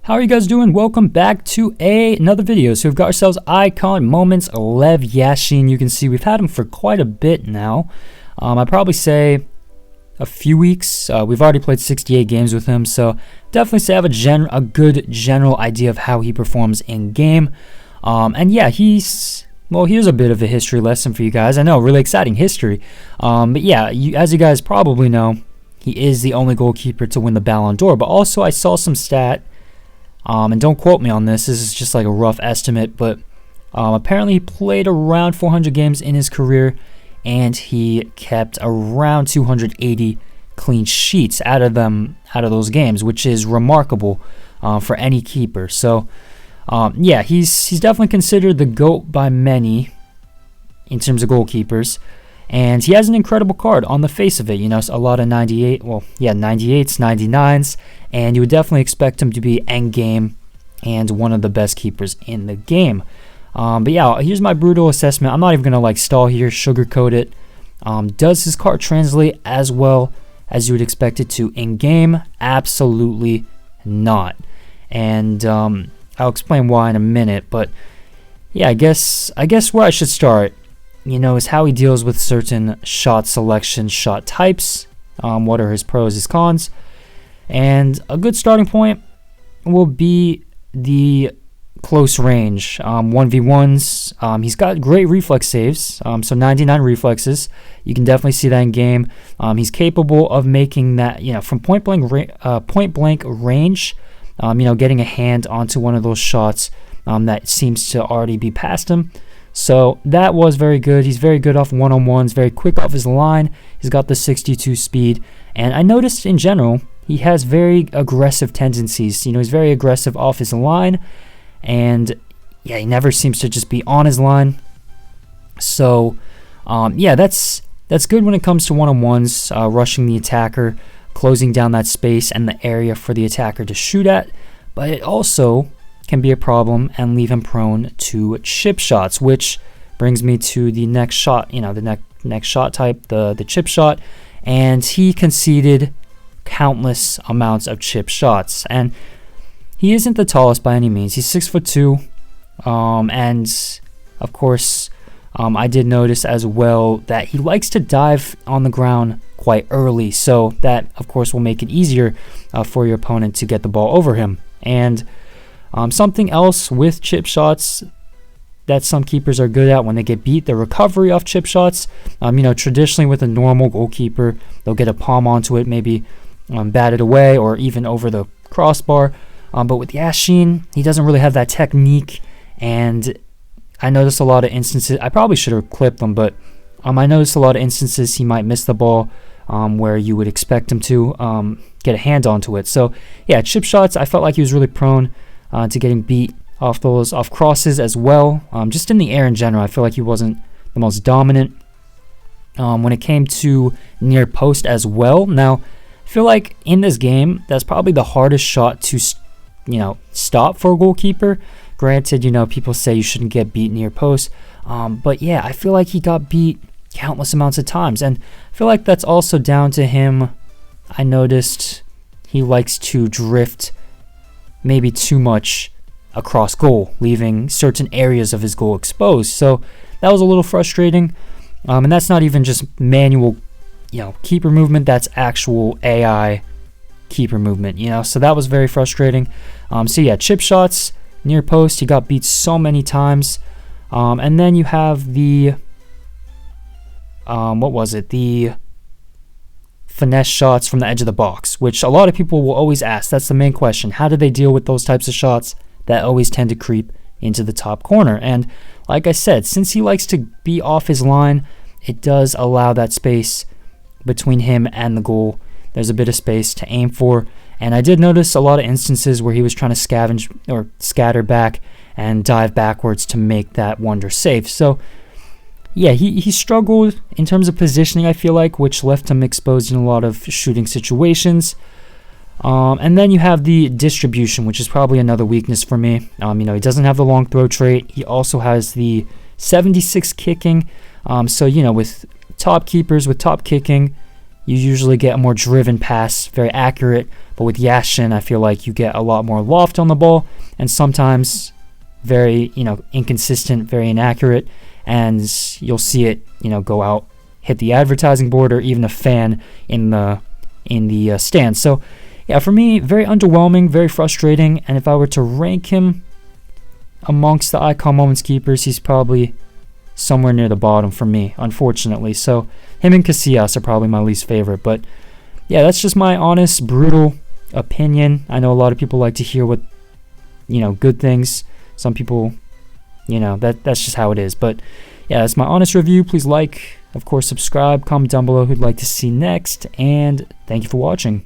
How are you guys doing? Welcome back to another video. So we've got ourselves icon moments Lev Yashin. You can see we've had him for quite a bit now. I'd probably say a few weeks. We've already played 68 games with him, so definitely say I have a good general idea of how he performs in game. And yeah, here's a bit of a history lesson for you guys. I know, really exciting history. But yeah, as you guys probably know, he is the only goalkeeper to win the Ballon d'Or. But also, I saw some stat. And don't quote me on this is just like a rough estimate, but apparently he played around 400 games in his career, and he kept around 280 clean sheets out of those games, which is remarkable for any keeper. So yeah, he's definitely considered the GOAT by many in terms of goalkeepers. And he has an incredible card on the face of it. You know, a lot of 98, well, yeah, 98s, 99s, and you would definitely expect him to be endgame and one of the best keepers in the game. But yeah, here's my brutal assessment. I'm not even going to stall here, sugarcoat it. Does his card translate as well as you would expect it to in game? Absolutely not. And I'll explain why in a minute. But yeah, I guess where I should start, is how he deals with certain shot selection, shot types. What are his pros, his cons? And a good starting point will be the close range 1v1s. He's got great reflex saves, so 99 reflexes. You can definitely see that in game. He's capable of making that, from point blank range. Getting a hand onto one of those shots that seems to already be past him. So that was very good. He's very good off one-on-ones, very quick off his line. He's got the 62 speed. And I noticed in general, he has very aggressive tendencies. He's very aggressive off his line. And yeah, he never seems to just be on his line. So yeah, that's good when it comes to one-on-ones, rushing the attacker, closing down that space and the area for the attacker to shoot at. But it also can be a problem and leave him prone to chip shots, which brings me to the next shot, the next shot type, the chip shot. And he conceded countless amounts of chip shots. And he isn't the tallest by any means. He's 6'2", and of course, I did notice as well that he likes to dive on the ground quite early. So that, of course, will make it easier for your opponent to get the ball over him. And something else with chip shots that some keepers are good at when they get beat, the recovery off chip shots. Traditionally with a normal goalkeeper, they'll get a palm onto it, maybe bat it away or even over the crossbar. But with Yashin, he doesn't really have that technique, and I noticed a lot of instances. I probably should have clipped them, but I noticed a lot of instances he might miss the ball where you would expect him to get a hand onto it. So yeah, chip shots, I felt like he was really prone to getting beat off crosses as well. Just in the air in general, I feel like he wasn't the most dominant. When it came to near post as well, now I feel like in this game, that's probably the hardest shot to stop for a goalkeeper. Granted, people say you shouldn't get beat near post, but yeah, I feel like he got beat countless amounts of times, and I feel like that's also down to him. I noticed he likes to drift maybe too much across goal, leaving certain areas of his goal exposed. So that was a little frustrating, and that's not even just manual, keeper movement. That's actual AI keeper movement. So that was very frustrating. So yeah, chip shots near post, he got beat so many times, and then you have the the finesse shots from the edge of the box, which a lot of people will always ask. That's the main question. How do they deal with those types of shots that always tend to creep into the top corner? And like I said, since he likes to be off his line, it does allow that space between him and the goal. There's a bit of space to aim for. And I did notice a lot of instances where he was trying to scavenge or scatter back and dive backwards to make that wonder save. So yeah, he struggled in terms of positioning, I feel like, which left him exposed in a lot of shooting situations. And then you have the distribution, which is probably another weakness for me. He doesn't have the long throw trait. He also has the 76 kicking. So with top keepers, with top kicking, you usually get a more driven pass, very accurate. But with Yashin, I feel like you get a lot more loft on the ball, and sometimes very, inconsistent, very inaccurate, and you'll see it, go out, hit the advertising board, or even a fan in the stands. So, yeah, for me, very underwhelming, very frustrating. And if I were to rank him amongst the icon moments keepers, he's probably somewhere near the bottom for me, unfortunately. So him and Casillas are probably my least favorite. But yeah, that's just my honest, brutal opinion. I know a lot of people like to hear what, good things. Some people, that's just how it is. But yeah, that's my honest review. Please like, of course, subscribe, comment down below who'd like to see next, and thank you for watching.